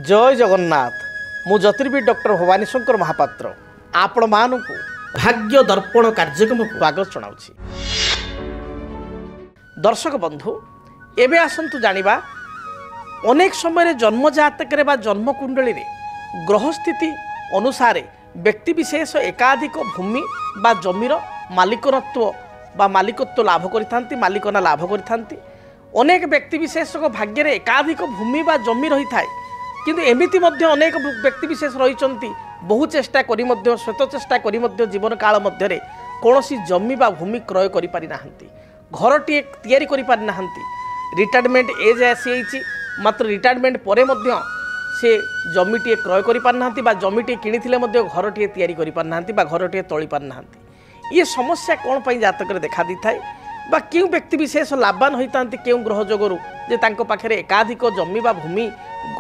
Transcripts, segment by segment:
जय जगन्नाथ मु ज्योतिर्विद डॉक्टर भवानी शंकर महापात्र आपण मानक भाग्य दर्पण कार्यक्रम स्वागत जनाऊँ। दर्शक बंधु एबे आसंतु जानिबा अनेक समय जन्म जातक जन्म कुंडली ग्रह स्थिति अनुसार व्यक्ति विशेष एकाधिक भूमि बा जमीर मालिकत्व बा मालिकत्व लाभ करिथांती मालिकना लाभ करिथांती। अनेक व्यक्ति विशेष भाग्य एकाधिक भूमि बा जमी रही थाए किंतु एमिति मध्य अनेक व्यक्ति विशेष रही बहु चेष्टा करी मध्य श्वेत चेष्टा करी मध्य जीवन काल मध्य कौनसी जमी बा भूमि क्रय करि पारि नाहंती घरटीए तैयारी करि पारि नाहंती। रिटायरमेंट एज आसी मात्र रिटायरमेंट परे मध्य से जमीटे क्रय करि पारि नाहंती बा जमीटे किनिथिले मध्य घरटीए तैयारी करि पारि नाहंती बा घरटीए तोଳି पारि नाहंती। ये समस्या कौन पाई जातक देखा दी थाए बा क्यों व्यक्ति विशेष लाभवान होता क्यों ग्रह जोगुरु जे तांको पाखरे एकाधिक जमी बा भूमि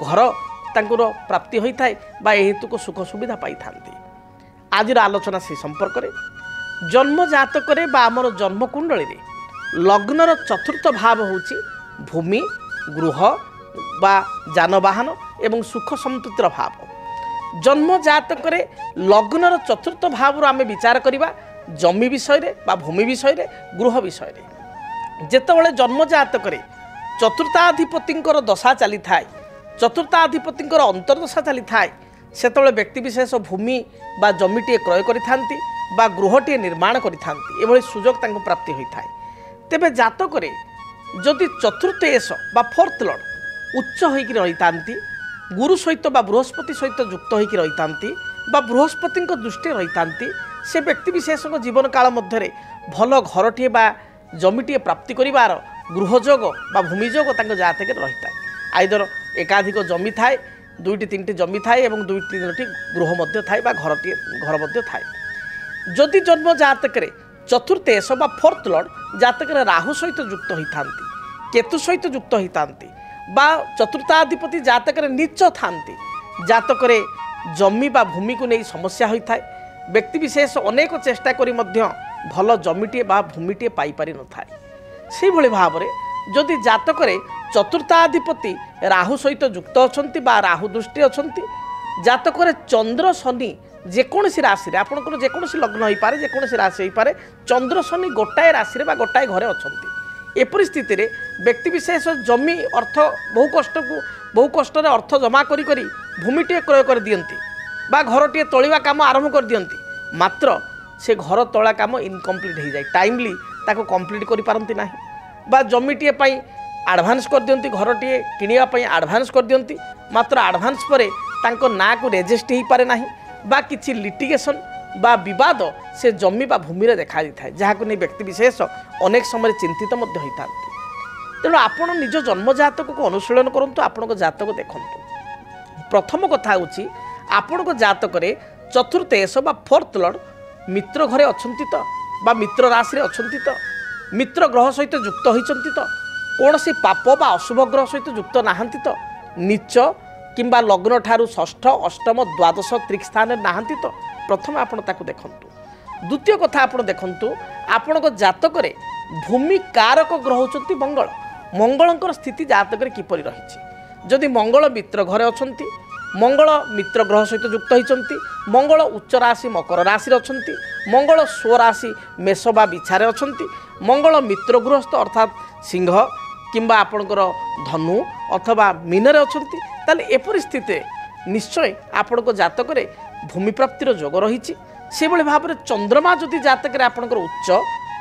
घर तांकुर प्राप्ति होता है बा हेतु को सुख सुविधा पाई थांती। आज आलोचना से संपर्क रे जन्म जातक रे बा आमर जन्म कुंडली रे लग्नर चतुर्थ भाव होची भूमि गृह बा जानवाहन एवं सुख संतृप्तिर भाव। जन्म जातक रे लग्नर चतुर्थ भाव आमे विचार करिबा जमी विषय रे बा भूमि विषय रे गृह विषय रे। जेतेबेले जन्म जातक रे चतुर्थाधिपतिंकर दशा चली थाए चतुर्थाधिपतिंकर अंतर्दशा चली थाए सेतेबेले व्यक्ति विशेष भूमि बा जमीटे क्रय करिथांती बा गृहटे निर्माण करिथांती एभली सुजोग तांको प्राप्ति होइथाए। तेबे जातक रे जदि चतुर्थ एस बा फोर्थ लॉर्ड उच्च होइकि रहितांती गुरु सहित बा बृहस्पति सहित युक्त होइकि रहितांती बा बृहस्पति दृष्टि रहितांती से व्यक्ति विशेष जीवन काल मध्य भल घरटे बा जमीटे प्राप्ति करिवार गृहजोग बा भूमिजोग तांको जातक रही थाए। आइदर एकाधिक जमी थाए दुईटी तीन जमी थाए एवं दुई तीन गृह मध्य थाए बा घर मध्य थाए। जदि जन्म जातक चतुर्थ एस बा फोर्थ लॉर्ड जातक राहु सहित युक्त होइथांती केतु सहित युक्त होइथांती बा चतुर्थाधिपति जातक नीच थांती जातक जमी बा भूमि को नहीं समस्या होता है। व्यक्ति विशेष अनेक चेष्टा करी मध्य भल जमीटे बा भूमिटे पाई पारि न थाए। से भली भाव रे जदि जातक चतुर्थाधिपति राहु सहित युक्त अछंती बा राहु दृष्टि अछंती जातक चंद्र शनि जेकोसी राशि रे आपनकर जेकोसी लग्न होई पारे जेकोसी राशि होई पारे चंद्र शनि गोटाए राशि रे बा गोटाए घरे अछंती। ए परिस्थिति रे व्यक्ति विशेष जमी अर्थ बहु कष्ट रे अर्थ जमा करी करी भूमिटे क्रय कर दियंती बा घरटे तोलिबा काम आरंभ कर दियंती मात्र से घर तोला काम इनकम्प्लीट हो जाए टाइमली ताको कंप्लीट करि पारंती नाही बा जमीटे पई एडवांस कर दियंती घरटे किनिया पई एडवांस कर दियंती मात्र एडवांस परे तांको ना को रेजिस्ट ही पारे नाही बा किछि लिटिगेशन बा विवाद से जमी बा भूमि रे देखा दिथाय जहाको नै व्यक्ति विशेष अनेक समय चिंतित मध्य होइतांती। तेणु आपण निज जन्म जातक को अनुशीलन करंतु आपनको जातक देखंतु। प्रथम कथा होछि आपनको जातक रे चतुर्थ एस बा फोर्थ लॉर्ड मित्र घरे अछंती तो बा मित्र राशि रे अछंती तो मित्र ग्रह सहित युक्त होइचंती तो कौनसी पाप बा अशुभ ग्रह सहित युक्त नाहंती तो नीच किंबा लग्न ठारू षष्ठ अष्टम द्वादश त्रिक स्थान नाहंती तो प्रथम आपण ताकू देखंतु। द्वितीय कथा आपण देखंतु आपनको जातक रे भूमि कारक ग्रह होचंती मंगल मंगलंकर स्थिति जातक रे किपरि रहिछि। जदि मंगल मित्र घरे अछंती मंगल मित्र ग्रह सहित युक्त होइचंती मंगल उच्च राशि मकर राशि रे अछंती मंगल स्वराशि मेष बा बिछारे अछंती मंगल मित्र गृहस्थ अर्थात सिंह किंबा आपणकर धनु अथवा मीन अछंती ताले ए परिस्थिति निश्चय आपणको जातक रे भूमि प्राप्तिर जोग रही। से भली भाव में चंद्रमा जदि जातक रे आपणकर उच्च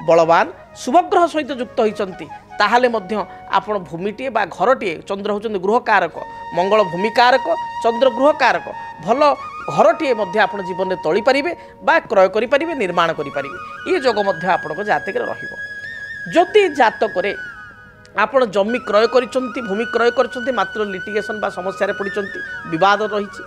बलवान शुभग्रह सहित युक्त होइचंती ताहाले मध्य आपण भूमिटे बा घरटे चंद्र होचंती गृह कारक मंगल भूमि कारक चंद्र गृह कारक भल घरटे मध्य आपण जीवन में तोली पारिबे बा क्रय करि पारिबे निर्माण करि पारिबे ये जोग मध्य आपणको जातक रे रहिबो। जदि जातक रे आपण जमी क्रय करिसंती भूमि क्रय करिसंती मात्र लिटिगेशन बा समस्या रे पडिसंती विवाद रहिछि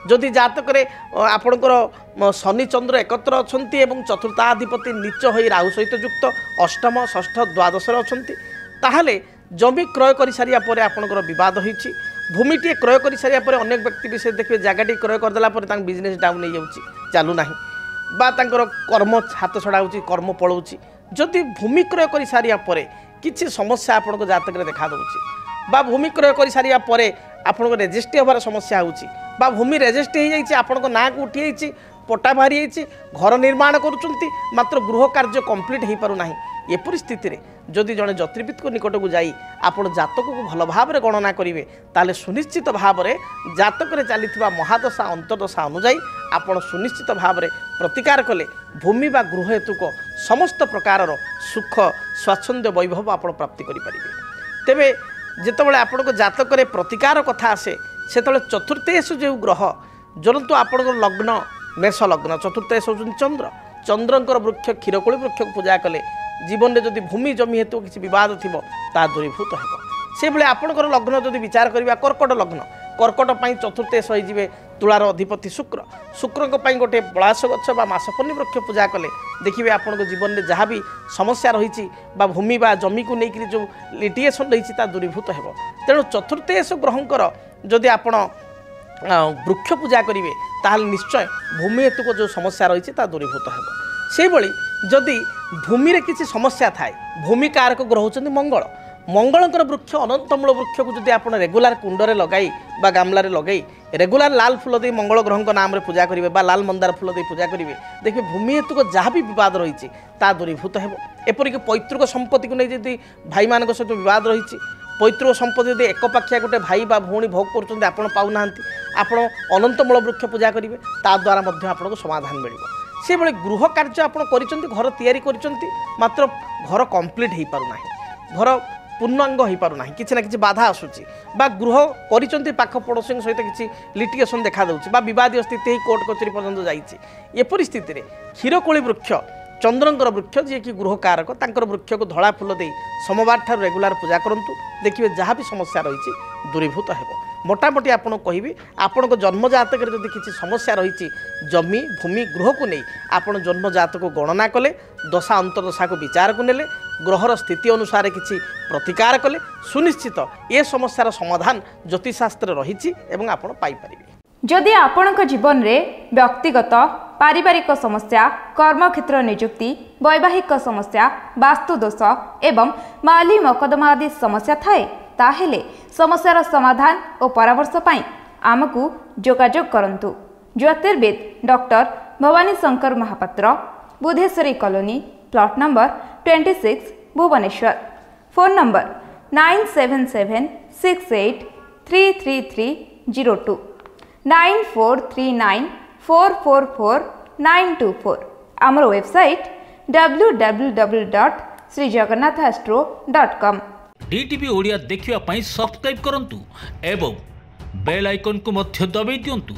जदि जातक रे आपणकर शनि चंद्र एकत्र अछंती एवं चतुर्थाधिपति नीच होई राहु सहित युक्त अष्टम षष्ठ द्वादश रे अछंती ताहाले जमी क्रय करि सारिया परे आपणकर विवाद होइछि भूमिटे क्रय करि सारिया परे अनेक व्यक्ति विशेष देखिबे जागाटी क्रय करदेला परे तांक बिजनेस डाउन हो जाउछि चालू नाही बा तांकर कर्म हाथ छड़ा होछि कर्म पळौछि। जदि भूमि क्रय करि सारिया परे किछि समस्या आपणको जातक रे देखा दउछि बा भूमि क्रय कर सारिया परे आपनको रेजिस्ट्री हबार समस्या होची बा भूमि रेजिस्ट्री हो जाइए आपनको ना को उठी जाइए पट्टा बाहरी जाइए घर निर्माण करुँच मात्र गृह कार्य कंप्लीट हो पारना एपरी स्थिति रे जदि जड़े ज्योतिर्विद को निकट को जाई आपण जातक को भल भाव में गणना करेंगे ताले सुनिश्चित भाव में जातक रे चली महादशा अंतर्दशा अनुजाई आपण सुनिश्चित भाव में प्रतिकार कले भूमि बा गृह हेतुक समस्त प्रकार सुख स्वाच्छंद्य वैभव आपण प्राप्ति करें। तेबे जितेबाला आपण जातक प्रतिकार कथा आसे से चतुर्थेश जो ग्रह जरतु आपण लग्न मेष लग्न चतुर्थेश होउछन चंद्र चंद्रंकर वृक्ष क्षीरकोली वृक्ष को पूजा कले जीवन में जदि भूमि जमी हेतु किसी बद थी दूरीभूत हो से भाई आपंकर लग्न जदि विचार करवा कर्कट लग्न कर्कट चतुर्थेश होइजिबे तुलार अधिपति शुक्र शुक्र गोटे पलाश गछ बा मासपन्नी वृक्ष पूजा कले देखिए आपण जीवन में जहाँ भी समस्या रही भूमि बा जमी को लेकर जो लिटिगेशन रही दूरीभूत हो तेणु चतुर्थेश ग्रहंकर जदि आपण वृक्ष पूजा करेंगे ताल निश्चय भूमि हेतु को जो समस्या रही दूरीभूत हो से भली जदि भूमि रे किसी समस्या थाए भूमि कारक ग्रह होचंदी मंगल मंगलकर वृक्ष अनंतमूल वृक्ष को जदि आप रेगुलार कुंडरे लगाई बा गामलारे लगाई रेगुलार लाल फूल दे मंगल ग्रह नाम रे पूजा करेंगे बा लाल मंदार फूल दे पूजा करेंगे देखिए भूमि हेतु को जहाँ भी बद रही दूरीभूत हो एपरिक पैतृक संपत्ति को नहीं जदि भाई मान सहित बद रही पैतृक संपत्ति यदि एकपाखिया गोटे भाई बा भौणी भोग कर आपण पाऊना आपण अनंतमूल वृक्ष पूजा करेंगे द्वारा आपको समाधान मिल से भाई गृह कार्य आप घर तैयारी मात्र घर कंप्लीट हो पारना घर पूर्णांग हो पारना किसी ना कि बाधा आसूची बा गृह कर पाख पड़ोशी सहित किसी लिटिगेशन देखा बा विवाद स्थिति कोर्ट कचेरी पर्यंत जाइए एपरी स्थिति में क्षीरकोली वृक्ष चंद्रंकर वृक्ष जी कि गृह कारक तांकर वृक्ष को धड़ा फूल दे सोमवार ठार रेगुलार पूजा करूँ देखिए जहाँ भी समस्या रही दूरीभूत हो मोटामोटी आपको कहबी आपण जन्म जातक जदि किसी समस्या रही जमी भूमि गृह को नहीं आपण जन्म जातक को गणना कले दशा अंतर्दशा को विचार को नेले ग्रहर स्थिति अनुसार किसी प्रतिकार कले सुनिश्चित ए समस्यार समाधान ज्योतिषशास्त्र रही आपण पाइपर। जदि आपणक जीवन में व्यक्तिगत पारिवारिक समस्या कर्मक्षेत्र नियुक्ति वैवाहिक समस्या वास्तुदोष एवं माली मकदमा आदि समस्या थाए ताहेले समस्यार समाधान और परामर्श पाई आमको जोगाजोग करंतु। ज्योतिर्विद doctor Bhabani Shankar Mahapatra Budheswari colony plot number 26 Bhubaneswar. Phone number 9776833302 9439444924। आमर वेबसाइट www.srijagannathastro.com। डीटीवी ओडिया देखिवा पाई सब्सक्राइब करंतु एवं बेल आइकन को मध्य दबाई दियंतु।